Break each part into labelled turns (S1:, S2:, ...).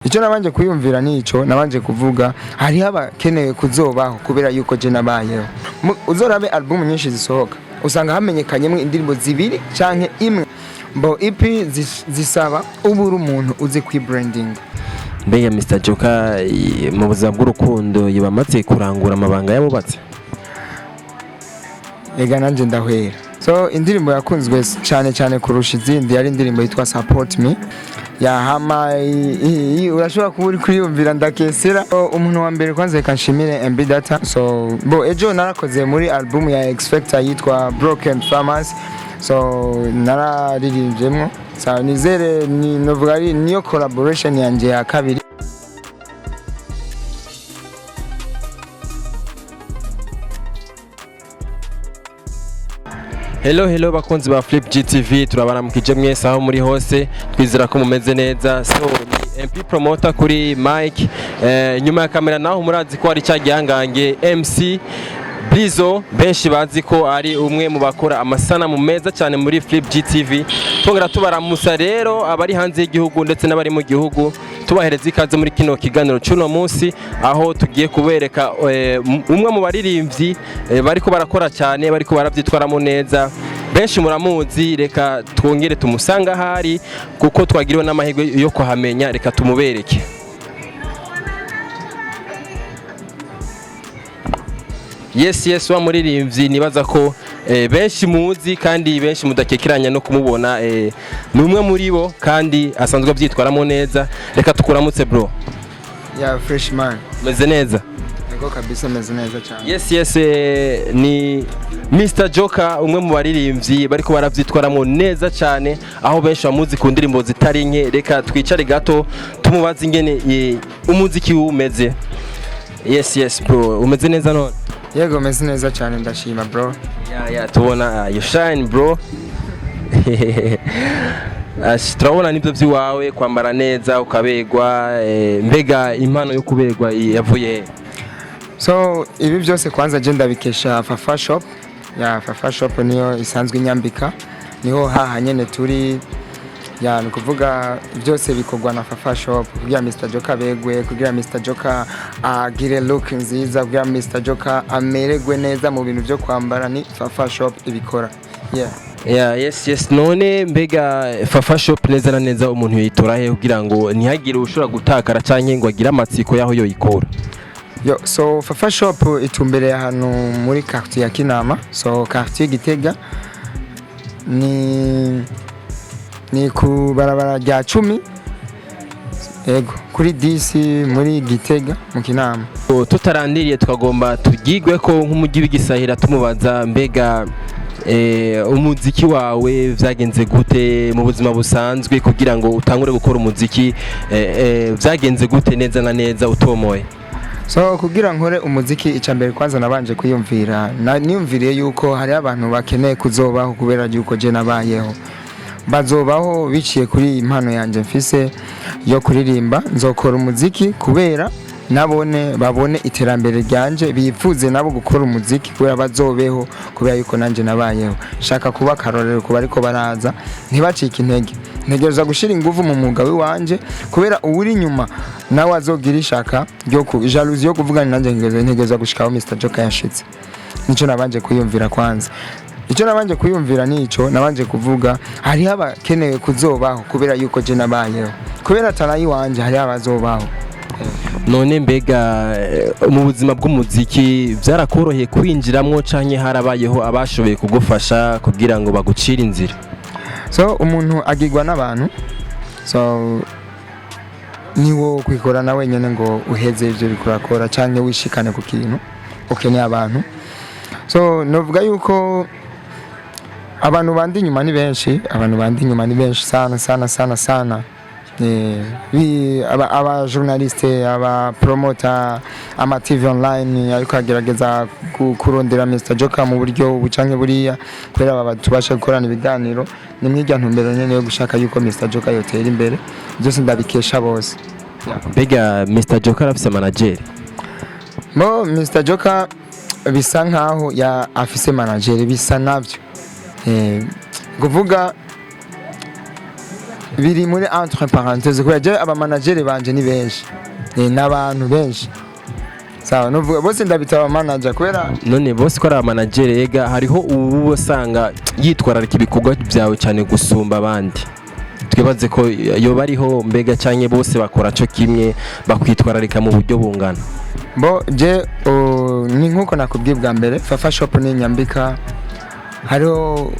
S1: icyo nabanje kuyumvira nico nabanje kuvuga hari abakenewe kuzobaho kubera yuko je nabayeho. Uzorabe album nyinshi zisohoka usanga hamenyekanyemo indirimbo zibiri canke imwe, mbo EP zisaba ubura umuntu uzi kwibranding.
S2: Mbega Mr Joker mu buzima bw'urukundo yibamaze kurangura amabanga yabubatse?
S1: Ega nanje ndahwera. So indirimbo yakunzwe cyane kurusha izindi yari indirimbo yitwa Support Me ya hama. Urashobora kuba uri kuriyumvira ndakesera. Umuntu wa mbere kwanza reka nshimire MB Data. So bo ejo narakoze muri album ya FECTA yitwa Broken Farmers. So nararirimbyemo. So nizere ni novuga ari niyo collaboration yanje ya kabiri.
S2: Hello bakunzi ba Flip GTV, turabaramukije mwese aho muri hose, twizera ko mumeze neza. So ni MP promoter kuri Mike, nyuma ya kamera naho murazi ko ari cyagihangange MC Blizo, benshi bazi ko ari umwe mu bakora amasanamu meza cyane muri Flip GTV. Twongera tubaramusa rero abari hanze y'igihugu ndetse n'abari mu gihugu, tubahereza ikaze muri kino kiganiro cy'uno munsi, aho tugiye kubereka umwe mu baririmbyi bariko barakora cyane, bariko barabyitwaramo neza. Benshi muramuzi, reka twongere tumusanga hari kuko twagiriwe n'amahirwe yo kuhamenya, reka tumubereke. Yes wa muririmbyi nibaza ko benshi muzi kandi benshi mudakekeranya no kumubona, ni umwe muri bo kandi asanzwe abyitwaramo neza. Reka tukuramutse bro.
S1: Ya freshman.
S2: Meze neza?
S1: Ego kabisa meze neza cyane.
S2: Yes ni Mr Joker, umwe mu baririmbyi bariko barabyitwaramo neza cyane, aho benshi bamuzi ku ndirimbo zitari nke. Reka twicare gato tumubaze ingene umuziki umeze. Yes bro, umeze neza none?
S1: Yego meze neza cyane ndashima bro.
S2: Tubona you shine bro. Turabona nibyo byiwawe, kwambara neza ukabegwa. Mbega impano yo kubegwa yavuye?
S1: So ibi byose kwanza je ndabikesha Fafa Shop. Fafa Shop niyo isanzwe inyambika, niho haha nyene turi. Ni kuvuga byose bikorwa na Fafa Shop kugira Mr Joker begwe, kugira Mr Joker agire look nziza, kugira Mr Joker amererwe neza mu bintu byo kwambara, ni Fafa Shop ibikora. Yes none mbega Fafa Shop neza na neza umuntu yitora he kugira ngo ntihagire ushobora gutakara cyangwa ngo agire amatsiko yaho yo ikora? So Fafa Shop itumbereye hano muri quartier ya Kinama, so quartier Gitega, ni ku barabara rya 10 ego kuri DC muri Gitega mu Kinama.
S2: Tutarandiriye tukagomba tugigwe ko nk'umujyi w'igisahira tumubaza mbega umuziki wawe vyagenze gute mu buzima busanzwe kugira ngo utangure gukora umuziki, vyagenze gute neza na neza utomoye?
S1: So kugira nkore umuziki icambere kwanza nabanje kuyumvira, niyumviriye yuko hari abantu bakeneye kuzobaho kubera yuko je nabayeho, bazobaho biciye kuri impano yanje mfise yo kuririmba. Nzokora umuziki kubera babone iterambere ryanje, bifuze nabo gukora umuziki kubera bazobeho kubera yuko nanje nabayeho. Shaka kuba karorero kuba ariko baraza ntibacike intege. Ntegereza gushira ingufu mu mwuga wanje kubera uri nyuma nawe azogira ishaka ryo jalousie yo kuvugana nanje. Ntegereza gushikaho Mr Joker yashitse. Nico nabanje kuyumvira kwanza. Icyo nabanje kuyumvira nico nabanje kuvuga hari abakenewe kuzobaho kubera yuko je nabayeho, kubera tarayi wanje hari abazobaho.
S2: None mbega mu buzima bw'umuziki byarakoroheye kwinjiramwo canke harabayeho abashoboye kugufasha kugira ngo bagucire inzira?
S1: So umuntu agirwa n'abantu, so niwo kwikora na wenyene ngo uheze ivyo bikurakora canke wishikane ku kintu ukeneye abantu. So novuga yuko abantu bandi nyuma ni benshi, sana. Aba journaliste, aba promoter, ama TV online ariko agerageza kurondera Mr Joker mu buryo bucanke buriya kubera baba tubasha gukorana ibiganiro. Ni mwirya ntumbero nyene yo gushaka yuko Mr Joker yotera imbere, byose ndabikesha bose.
S2: Mbega Mr Joker afise manager?
S1: Mr Joker bisa nkaho ya afise manager, bisa navyo kuvuga biri muri entre parenthèses kubera je aba manager banje ni benshi n'abantu benshi sawa nuvuga bose ndabitaba manager kubera
S2: none bose ko ari manager yega hariho ubu usanga yitwararika ibikorwa byawe cyane gusumba abandi twibaze ko yo bariho mbega cyanye bose bakora cyo kimwe bakwitwararika mu buryo bungana
S1: bo je ni nkuko nakubwiye bwa mbere Fafa Shop ni nyambika hariho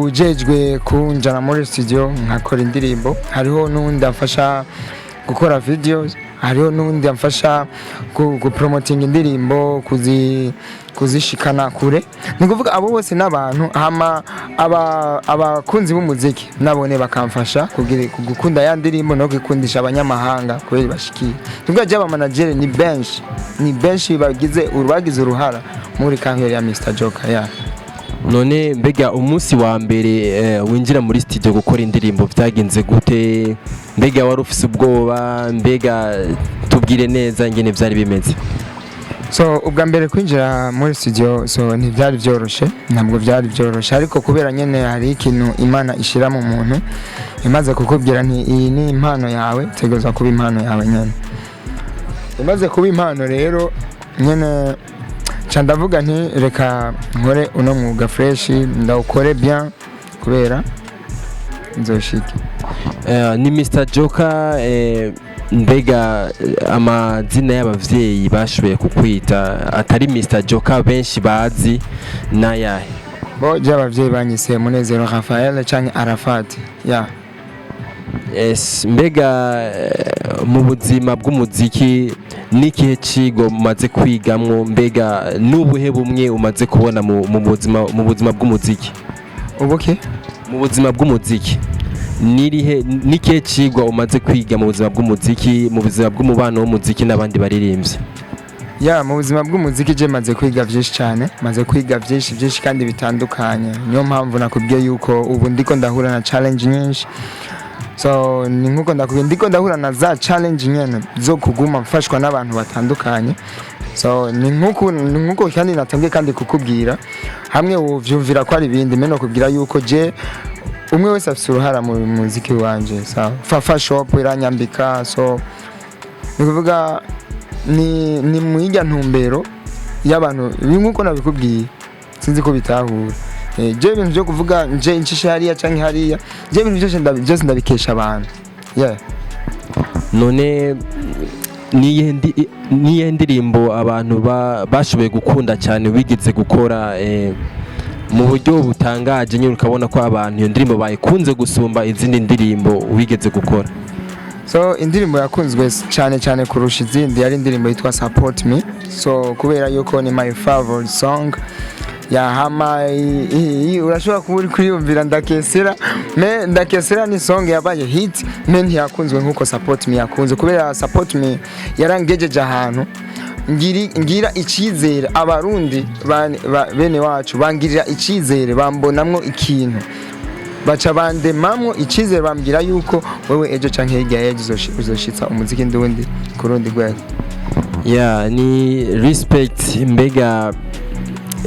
S1: ujejwe kunjana muri studio nkakora indirimbo hariho n'undi amfasha gukora videos hariho n'undi amfasha gupromoting indirimbo kuzishikana kure ni kuvuga abo bose n'abantu hama abakunzi b'umuziki nabone bakamfasha gukunda ya ndirimbo no gukundisha abanyamahanga kubera bashikiye tubwa je aba manager ni benshi bagize uruhara muri kankeri ya Mr Joker ya
S2: none mbega umunsi wa mbere winjira muri studio gukora indirimbo byagenze gute mbega wari ufise ubwoba mbega tubwire neza ngene byari bimeze
S1: so ubwa mbere kwinjira muri studio so ntibyari byoroshe ntabwo byari byoroshe ariko kubera nyene hari ikintu Imana ishira mu muntu imaze kukubwira nti iyi ni impano yawe tegereza kuba impano yawe nyene imaze kuba impano rero nyene ndavuga nti reka nkore uno mwuga fresh ndawukore bien kubera nzoshike
S2: ni Mr Joker mbega amazina y'abavyeyi bashoboye kukwita atari Mr Joker benshi bazi nayahe
S1: bo je abavyeyi banyise Munezero Raphael canke Arafat ya
S2: mbega mu buzima bw'umuziki n'ikihe cigo umaze kwigamwo mbega n'ubuhe bumwe umaze kubona mu buzima bw'umuziki
S1: ubuke
S2: mu buzima bw'umuziki n'ikihe cigwa umaze kwiga mu buzima bw'umuziki mu buzima bw'umubano w'umuziki n'abandi baririmbyi
S1: ya mu buzima bw'umuziki je maze kwiga vyinshi cyane maze kwiga vyinshi kandi bitandukanye niyo mpamvu nakubwiye yuko ubu ndiko ndahura na challenge nyinshi so ni nkuko ndiko ndahura na za challenge nyene zo kuguma mfashwa n'abantu batandukanye so ni nkuko kandi natangiye kandi kukubwira hamwe uvyumvira ko ari bindi meno kubwira yuko je umwe wese afite uruhara mu muziki wanje so Fafa Shop iranyambika so nikuvuga ni muijya ntumbero y'abantu nkuko nabikubwiye sinzi ko bitahura je ibintu byo kuvuga nje incisha hariya canke hariya je ibintu byose ndabikesha abantu yeah
S2: none niye ndirimbo abantu bashoboye gukunda cyane wigeze gukora mu buryo butangaje nyine ukabona ko abantu iyo ndirimbo bayikunze gusumba izindi ndirimbo wigeze gukora
S1: so indirimbo yakunzwe cyane kurusha izindi yari indirimbo yitwa Support Me so kubera yuko ni my favorite song ya hama urashobora kuba kwiyumvira ndakesera ni song yabaye hit ntiyakunzwe nkuko Support Me yakunze kubera Support Me yarangejeje ahantu ngira icyizere abarundi bene wacu bangirira icyizere bambonamwo ikintu baca bandemamwo icyizere bambwira yuko wewe ejo canke hirya yaje uzoshitsa umuziki ndundi kurundi rwego
S2: ya ni respect mbega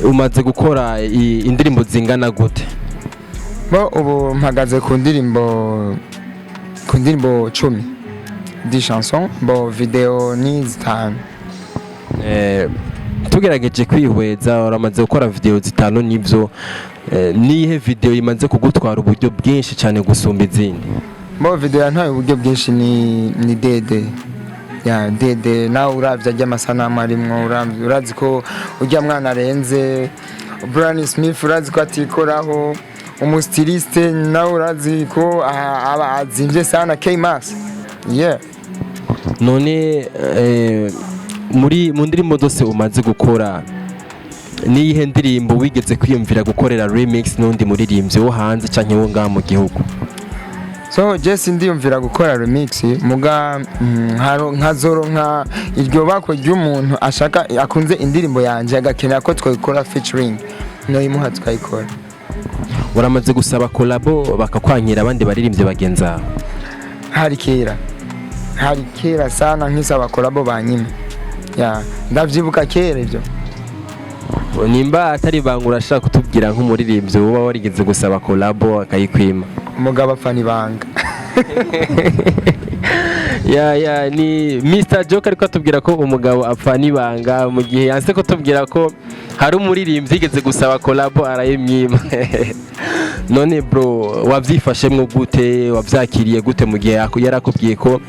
S2: umaze gukora indirimbo zingana gute
S1: bo ubu mpagaze ku ndirimbo 10 10 chansons bo video ni zitanu
S2: tugerageje kwihweza uramaze gukora video zitanu nivyo nihe video imaze kugutwara uburyo bwinshi cyane gusumba izindi
S1: bo video yantaye uburyo bwinshi ni dede ya dede nawe uravye ajya amasanamu arimwo urazi ko ujya mwana arenze Brian Smith urazi ko atikoraho umustiliste nawe urazi ko aba azimvye sana K-Max yeah
S2: none mu ndirimbo zose umaze gukora niyihe ndirimbo wigeze kwiyumvira gukorera remix n'undi muririmbyi wo hanze canke wo ngaha mu gihugu
S1: so Jesse ndiyumvira gukora remix muga nkazoro nka iryo bako ry'umuntu ashaka akunze indirimbo yanje agakenera ko twikora featuring no imuha twayikora
S2: uramaze gusaba collabo bakakwankira abandi baririmbye bagenza
S1: hari kera sana nkisaba collabo banyime ya ndavyibuka kera ivyo
S2: nimba atari bangura ashaka kutubwira nk'umuririmbyi woba warigeze gusaba collabo akayikwima
S1: umugabo afani banga
S2: ni Mr Joker ariko atubwira ko umugabo apfa nibanga mu gihe yanse ko tubwira ko hari umuririmbyi yigeze gusaba collabo arayimwima. None bro wavyifashemwo gute, wavyakiriye gute mu gihe yarakubwiye ko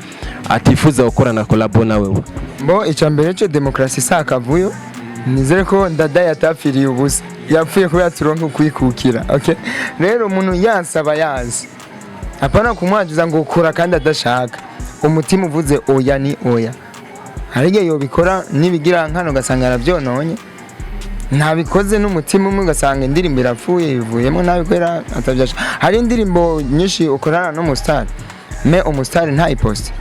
S2: atifuza gukorana collabo nawe?
S1: Bo icambere cyo demokrasi sakavuyo nizere ko ndada yatapfiriye ubusa, yapfuye kubera turonka kwikukira. Okay, rero umuntu yansaba yazi apana kumwajiza ngo ukora kandi adashaka, umutima uvuze oya ni oya. Harige yo bikora nibigira nkano gasanga aravyononye, ntabikoze n'umutima umwe ugasanga indirimbo irapfuye ivuyemo nabikwera atavyasha. Hari indirimbo nyinshi ukorana no mustar, me umustar ntayipost,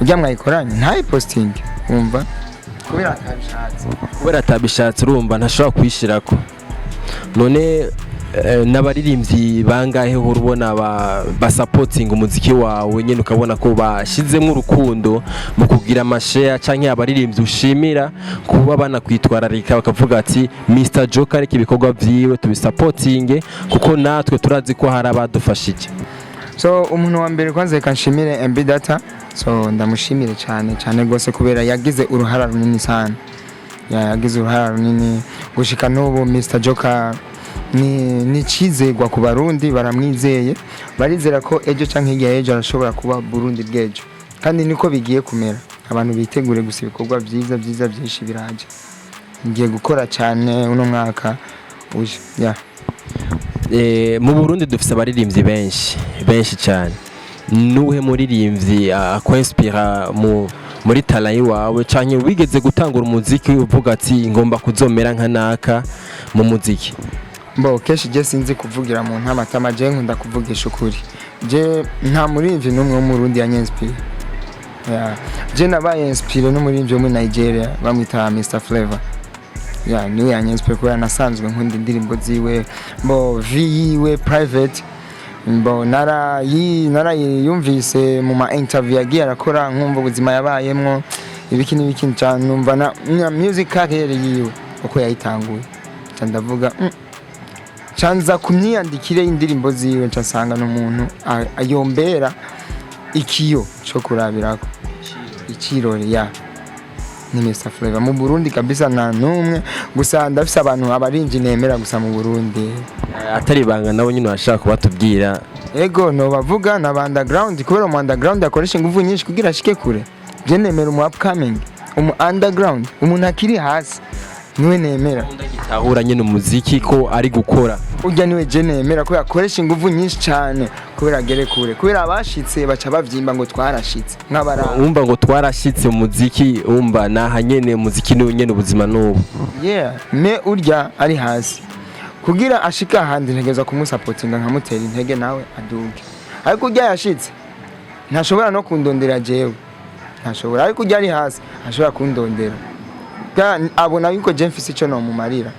S1: ujya mwayikoranye ntayiposting, umva
S2: kubera atabishatse urumva ntashobora kwishirako. None n'abaririmbyi bangahe urubona basupporting umuziki wawe nyene ukabona ko bashizemo urukundo mu kugira amashare canke abaririmbyi ushimira kuba banakwitwararika bakavuga ati Mr Joker ariko ibikorwa vyiwe tubisupporting kuko natwe turazi ko hari abadufashije?
S1: So umuntu wa mbere kwanza kanshimire MB Data, so ndamushimire cyane gose kubera yagize uruhara runini sana, yagize uruhara runini gushika n'ubu Mr Joker ni cizegwa ku barundi, baramwizeye, barizera ko ejo canke hirya ejo arashobora kuba Burundi bwejo, kandi niko bigiye kumera. Abantu bitegure gusa ibikorwa vyiza byinshi biraje, ngiye gukora cyane uno mwaka uje.
S2: Mu Burundi dufise abaririmbyi benshi cyane. Nuhe muririmbyi akwinspira muri talent wawe canke wigeze gutangura umuziki uvuga ati ngomba kuzomera nka naka mu muziki?
S1: Bo keshi je sinzi kuvugira mu ntamatama, je nkunda kuvugisha ukuri. Je nta muririmbyi n'umwe mu Burundi yanyenspire. Je nabaye inspire n'umuririmbyi wo muri Nigeria bamwita Mr Flavor. Niwe yanyenspire kubera nasanzwe nkunda indirimbo ziwe, bo viwe private, bo narayumvise mu ma interview yagiye arakora, nkumva ubuzima yabayemwo ibiki cyane, numva na music career yiwe uko yayitanguye. Ndavuga canza kumyiyandikire indirimbo ziwe, nsanga n'umuntu ayombera ikiyo cyo kurabirako ikirori ni Mr Flavor mu Burundi kabisa, na numwe gusa ndafise abantu abarinji nemera gusa mu Burundi
S2: atari banga nabo nyine washaka kubatubwira.
S1: Ego no bavuga na underground, kubera mu underground akoresha ingufu nyinshi kugira ashike kure. Je nemera mu upcoming, underground, umuntu akiri hasi niwe nemera.
S2: Ndagitahura nyine umuziki ko ari gukora,
S1: ujya niwe je nemera ko yakoresha ingufu nyinshi cyane kubera agere kure, kubera abashitse baca bavyimba ngo twarashitse nk'abara,
S2: umva ngo twarashitse umuziki, umva naha nyene umuziki niwe nyene ubuzima n'ubu.
S1: Me urya ari hasi kugira ashika ahandi ntegeza kumusupportinga nkamutera intege nawe aduge. Ariko urya yashitse ntashobora no kundondera jewe, ntashobora. Ariko urya ari hasi ashobora kundondera, abona yuko je mfise ico no mumarira.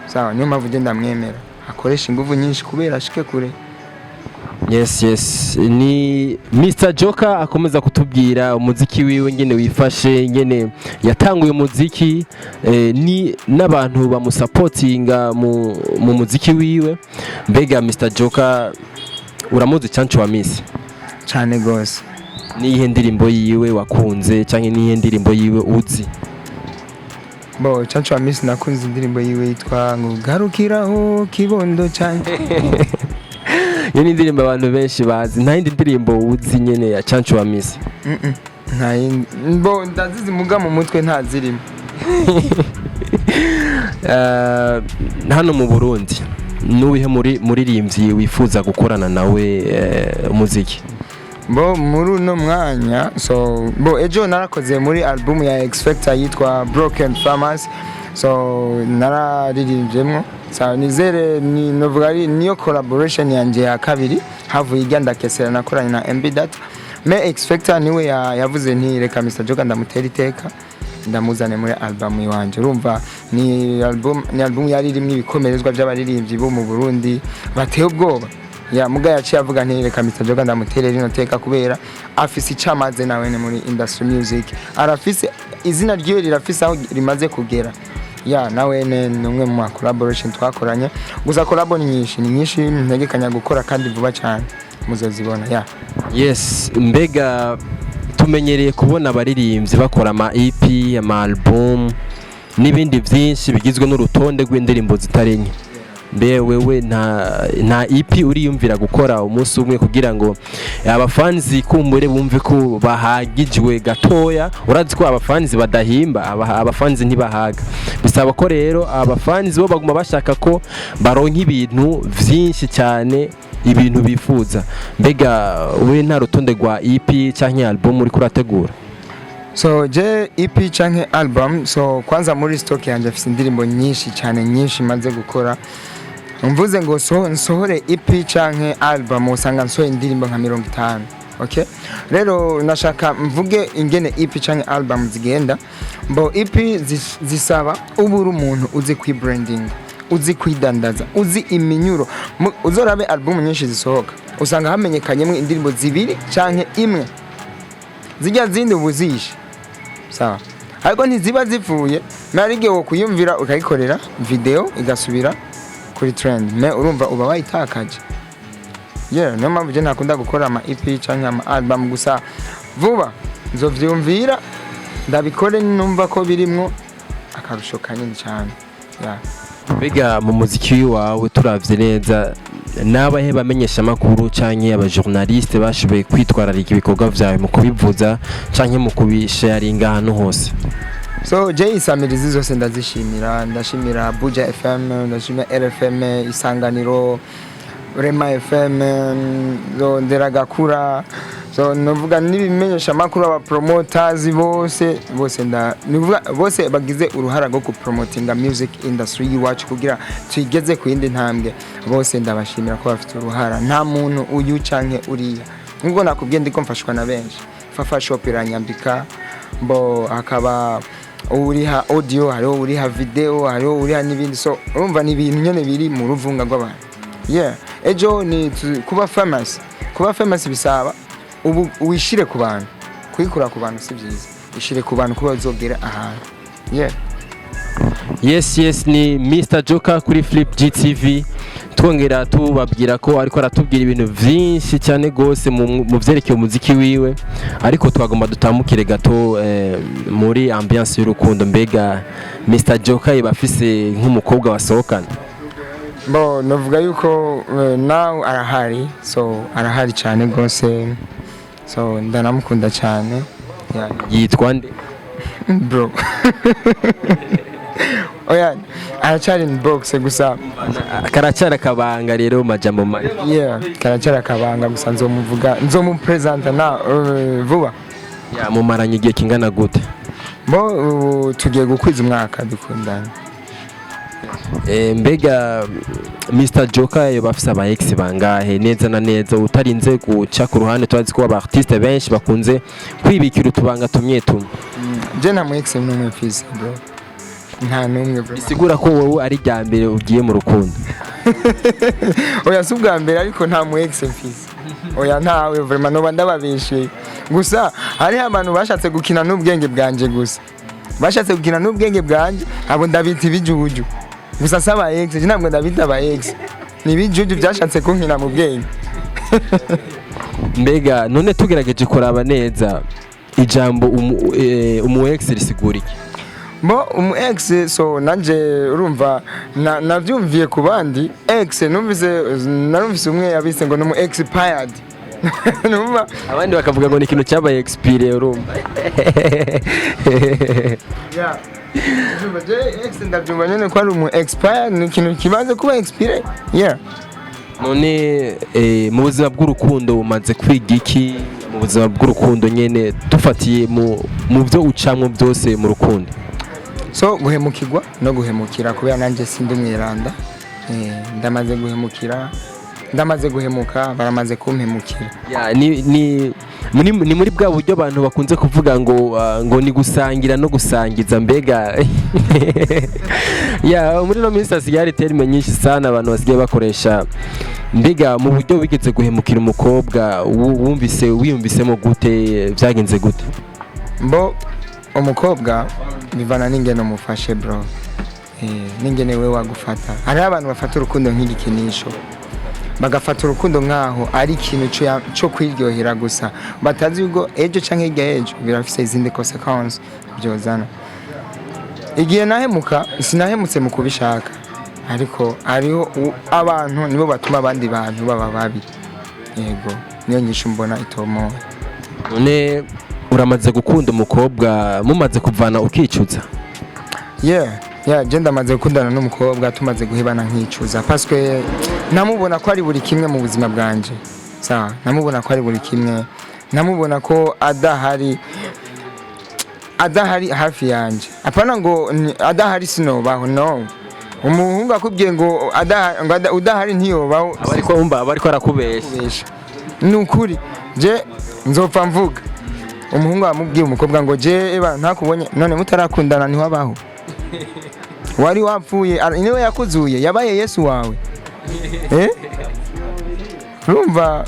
S1: Sawa, niyo mpamvu je ndamwemera akoresha ingufu nyinshi kubera ashike kure.
S2: Yes, ni Mr Joker akomeza kutubwira umuziki wiwe ngene wifashe, ngene yatanguye umuziki, ni n'abantu bamusupportinga mu muziki wiwe. Mbega Mr Joker uramuzi cancu wa Miss?
S1: Cyane gose.
S2: Ni ihe ndirimbo yiwe wakunze canke ni ihe ndirimbo yiwe uzi?
S1: Bo cancu wa Miss nakunze indirimbo yiwe yitwa Kurikiraho kibondo cyane.
S2: Iyo ni indirimbo abantu benshi bazi, nta yindi ndirimbo uzi nyene ya cancu wa Miss?
S1: Nta yindi, bo ndazizi muga mu mutwe ntazirimo.
S2: Hano mu Burundi nuwihe muririmbyi wifuza gukorana nawe umuziki?
S1: Bo muri uno mwanya, so bo ejo narakoze muri album ya FECTA yitwa Broken Farmers, so nararirimbyemo. So nizere ni novuga ari niyo collaboration yanje ya kabiri havuye iganda kesera nakoranye na MB Data. Me FECTA niwe yavuze nti reka Mr Joker ndamutera iteka ndamuzane muri album yanje. Urumva ni album yari irimo ibikomerezwa by'abaririmbyi bo mu Burundi bateye ubwoba. Muga yaciye avuga nti reka Mr Joker ndamutere rino teka kubera afise icamaze nawe muri industry music, arafise izina ryiwe rirafise aho rimaze kugera. Nawe numwe mu collaboration twakoranye, gusa collabo ni nyinshi ntegekanya gukora kandi vuba cyane. muzozibona ya
S2: Yes, mbega tumenyereye kubona abaririmbyi bakora ama EP, ama album n'ibindi byinshi bigizwe n'urutonde rw'indirimbo zitarenye. Mbe wewe nta EP uriyumvira gukora umunsi umwe kugira ngo abafanzi kumbure bumve ko bahagijwe gatoya, urazi ko abafanzi badahimba, abafanzi ntibahaga. Bisaba ko rero abafanzi bo baguma bashaka ko baronka ibintu byinshi cyane, ibintu bifuza. Mbega we nta rutonde rwa EP canke album uri kurategura?
S1: So je EP canke album, so kwanza muri stock yanje afite indirimbo nyinshi cyane, nyinshi maze gukora. Mvuze ngo nsohore EP canke album usanga nsohore indirimbo nka 50. Okay, rero nashaka mvuge ingene EP canke album zigenda. Mbo EP zisaba ubura umuntu uzi kwibranding, uzi kwidandaza, uzi iminyuro. Uzorabe album nyinshi zisohoka usanga hamenyekanyemo indirimbo zibiri canke imwe, zijya zindi ubuzishe sawa, ariko ntiziba zivuye narige wo kuyumvira ukayikorera video igasubira kuri trend, me urumva uba wayitakaje. No mpamvu je ntakunda gukora ama EP canke ama album gusa, vuba nzovyumvira ndabikore numva ko birimwo akarusho kanini cyane.
S2: Mbega mu muziki wawe turavye neza, nabahe bamenyesha makuru canke aba journaliste bashoboye kwitwararika ibikorwa vyawe mu kubivuza canke mu kubisharinga ahantu hose?
S1: So je isamirizi zose ndazishimira, ndashimira Buja FM, ndashimira RFM, Isanganiro, Rema FM, zo nderagakura, so novuga nibimenyesha makuru aba promoters bose bagize uruhara rwo kupromotinga music industry yiwacu kugira tuyigeze ku yindi ntambwe. Bose ndabashimira ko bafite uruhara, nta muntu uyu canke uriya. Ngo nakubwiye ndiko mfashwa na benshi, Fafa Shop iranyambika, mbo akaba uriha audio, hariho uriha video, hariho uriha n'ibindi. So urumva ni ibintu nyene biri mu ruvunga rw'abantu. Ejo ni kuba famous bisaba ubu wishire ku bantu, kwikura ku bantu si byiza, ishire ku bantu kuba uzogera ahantu.
S2: Yes, ni Mr Joker kuri Flip GTV. Twongera tubabwira ko ariko aratubwira ibintu byinshi cyane gose mu vyerekeye umuziki wiwe, ariko twagomba dutamukire gato muri ambiance y'urukundo. Mbega Mr Joker bafise nk'umukobwa wasohokana?
S1: Bo novuga yuko now arahari, so arahari cyane gose, so ndanamukunda cyane.
S2: Yitwa nde
S1: bro? Oya aracari in box gusa,
S2: karacara kabanga rero majambo mari.
S1: Karacara kabanga gusa, nzomupresenta na vuba.
S2: Mumaranye igihe kingana gute?
S1: Bo tugiye gukwiza umwaka dukundana.
S2: Mbega Mr Joker bafise aba ex bangahe neza na neza, utarinze guca ku ruhande? Twazi ko aba artiste benshi bakunze kwibikira utubanga tumye tumwe.
S1: Je na mu ex n'umwe mfise bro, nta numwe bro.
S2: Bisigura ko wowe ari rya mbere ugiye mu rukundo?
S1: Oya si ubwa mbere, ariko nta mu ex mfise. Oya ntawe vraiment, no bandababishe gusa. Hari abantu bashatse gukina n'ubwenge bwanje gusa, bashatse gukina n'ubwenge bwanje, abo ndabita ibijuju gusa. Saba ex je ntabwo ndabita aba ex, ni ibijuju byashatse kunkina mu bwenge.
S2: Mbega none tugerageje kuraba neza ijambo umu ex risigura iki?
S1: Bo umu ex, so nanje urumva navyumviye ku bandi ex, narumvise umwe yabise ngo no mu expired. Numva
S2: abandi bakavuga ngo ni ikintu cyabaye expire, urumva?
S1: ex ndabyumva nyene ko ari umu expired, ni ikintu kimaze kuba expire.
S2: None mu buzima bw'urukundo umaze kwiga iki mu buzima bw'urukundo nyene, dufatiye mu byo ucamwo byose mu rukundo?
S1: So guhemukirwa no guhemukira, kubera nanje sindi umwiranda. Ndamaze guhemukira, ndamaze guhemuka, baramaze kumpemukira.
S2: Ni muri bwa buryo abantu bakunze kuvuga ngo ni gusangira no gusangiza. Mbega muri no minsi hasigaye terme nyinshi sana abantu basigaye bakoresha. Mbega mu buryo wigeze guhemukira umukobwa wiyumvisemo gute, byagenze gute?
S1: Mbo umukobwa bivana n'ingene umufashe bro, n'ingene we wagufata. Hari abantu bafata urukundo nk'igikinisho, bagafata urukundo nkaho ari ikintu cyo kwiryohera gusa batazi yuko ejo canke hirya ejo birafise izindi consequences byozana. Igihe nahemuka sinahemutse mu kubishaka, ariko hariho abantu nibo batuma abandi bantu baba babi. Yego niyo nyishu mbona itomo.
S2: None uramaze gukunda umukobwa mumaze kuvana ukicuza? Je ndamaze gukundana n'umukobwa tumaze guhebana nkicuza parce que namubona ko ari buri kimwe mu buzima bwanje. Sawa, namubona ko ari buri kimwe, namubona ko adahari hafi yanje. Apana ngo adahari sinobaho, no. Umuhungu akubwiye ngo udahari ntiyobaho, abariko arakubesha.
S1: Nukuri je nzopfa mvuga umuhungu amubwiye umukobwa ngo je ntakubonye none mutarakundana ntiwabaho. Wari wapfuye niwe yakuzuye, yabaye Yesu wawe. Rumva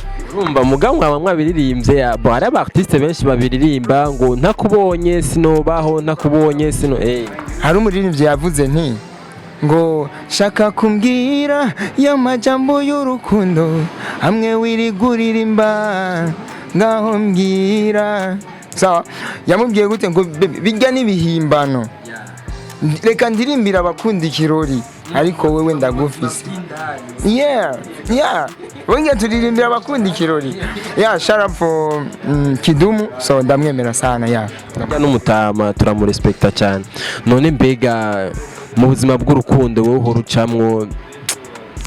S2: mugabo mwabiririmbye hari abartiste benshi babiririmba ngo ntakubonye sinobaho, ntakubonye sino
S1: hari umuririmbyi yavuze nti ngo shaka kumbwira y'amajambo y'urukundo hamwe wiriguririmba ngaho mbwira. Sawa, yamubwiye gute ngo bijya nibihimbano, reka ndirimbira abakunda ikirori ariko wewe ndagufise. Wenge turirimbira abakunda ikirori. Shout out for Kidumu, so ndamwemera sana.
S2: N'umutama turamurespecta cyane. None mbega mu buzima bw'urukundo wowe uhora ucamwo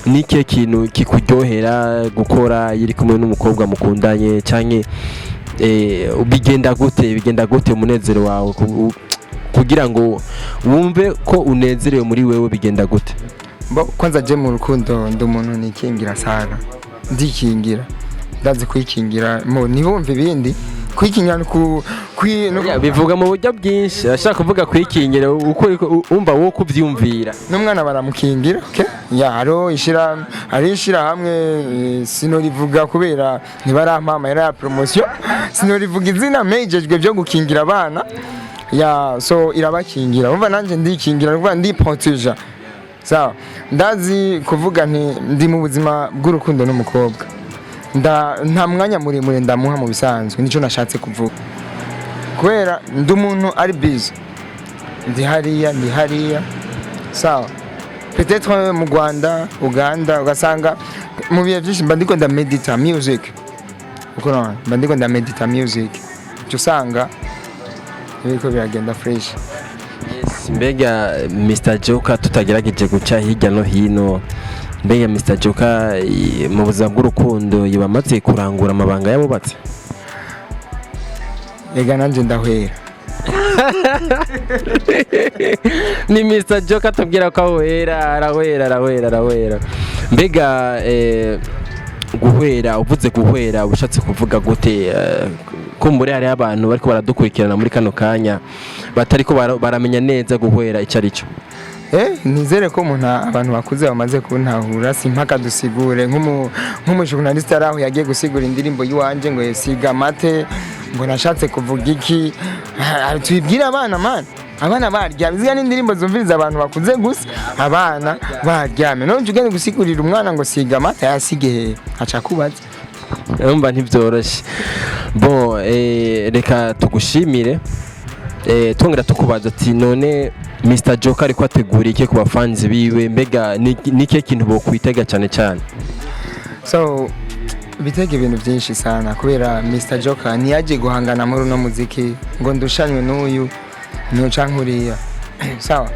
S2: nike kintu kikuryohera gukora yiri kumwe n'umukobwa mukundanye canke bigenda gute umunezero wawe kugira ngo wumve ko unezerewe muri wewe bigenda gute?
S1: Kwanza je mu rukundo ndi umuntu nikingira sana, ndikingira ndazi kwikingira ntibumve ibindi kwikingira
S2: bivuga mu buryo bwinshi. Ashaka kuvuga kwikingira uko umva wo kuvyumvira
S1: n'umwana baramukingira. Hari ishira hamwe sinorivuga kubera ntibarampama ya promotion, sinorivuga izina mejejwe byo gukingira abana. So irabakingira umva nanje ndikingira kuva ndi proteger. Sawa, ndazi kuvuga ndi mu buzima bw'urukundo n'umukobwa, nta mwanya muremure ndamuha mu bisanzwe, nico nashatse kuvuga kubera ndi umuntu ari busy, ndi hariya. Sawa, peut-être mu Rwanda, Uganda ugasanga mu bihe byinshi mba ndiko ndamedita music, uko mba ndiko ndamedita music, cyo usanga ibiko biragenda fresh.
S2: Mbega Mr Joker tutagerageje guca hirya no hino, mbega Mr Joker mu buzima bw'urukundo yibamaze kurangura amabanga yabubatse?
S1: Ega nanje ndahwera.
S2: Ni Mr Joker tubwira ko arahwera. Mbega guhwera, uvuze guhwera ushatse kuvuga gute? Kumbure hari abantu bariko baradukurikirana muri kano kanya batariko baramenya neza guhwera icyo ari cyo.
S1: Nizere ko abantu bakuze bamaze kuntahura, simpaka dusigure nk'umujournaliste araho yagiye gusigura indirimbo y'uwanje ngo yesiga mate ngo nashatse kuvuga iki. Tubibwira abana baryamye, ziga n'indirimbo zumviriza abantu bakuze gusa, abana baryamye. None ugende gusigurira umwana ngo siga mate yasige aca kubaza.
S2: Umva ntibyoroshye. Reka tugushimire, twongera tukubaza ati none Mr Joker ariko ategura iki ku bafanzi biwe, mbega nike kintu bokwitega cyane?
S1: So bitega ibintu byinshi sana kubera Mr Joker ntiyaje guhangana muri no muziki ngo ndushanywe n'uyu n'ucankuriya. Sawa,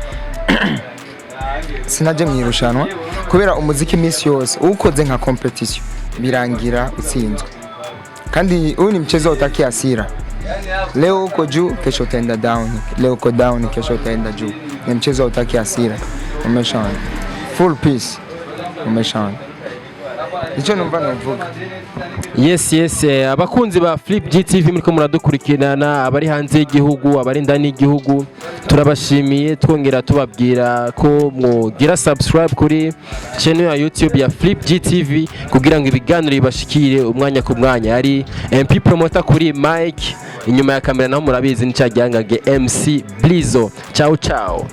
S1: sinaje mwirushanwa kubera umuziki miss yose ukoze nka competition birangira utsinzwe, kandi uyu ni mchezo utaki hasira. Leo uko juu, kesho utaenda down, leo uko down, kesho utaenda juu. Ni mchezo utaki hasira. Umeshaona full peace, umeshaona icyo numva navuga.
S2: Yes, abakunzi ba Flip GTV muriko muradukurikirana, abari hanze y'igihugu, abari ndani y'igihugu, turabashimiye. Twongera tubabwira ko mugira subscribe kuri channel ya YouTube ya Flip GTV kugira ngo ibiganiro bibashikire umwanya ku mwanya. Ari MP promoter kuri mic, inyuma ya kamera naho murabizi ni cyagihangange MC Blizo. Ciao.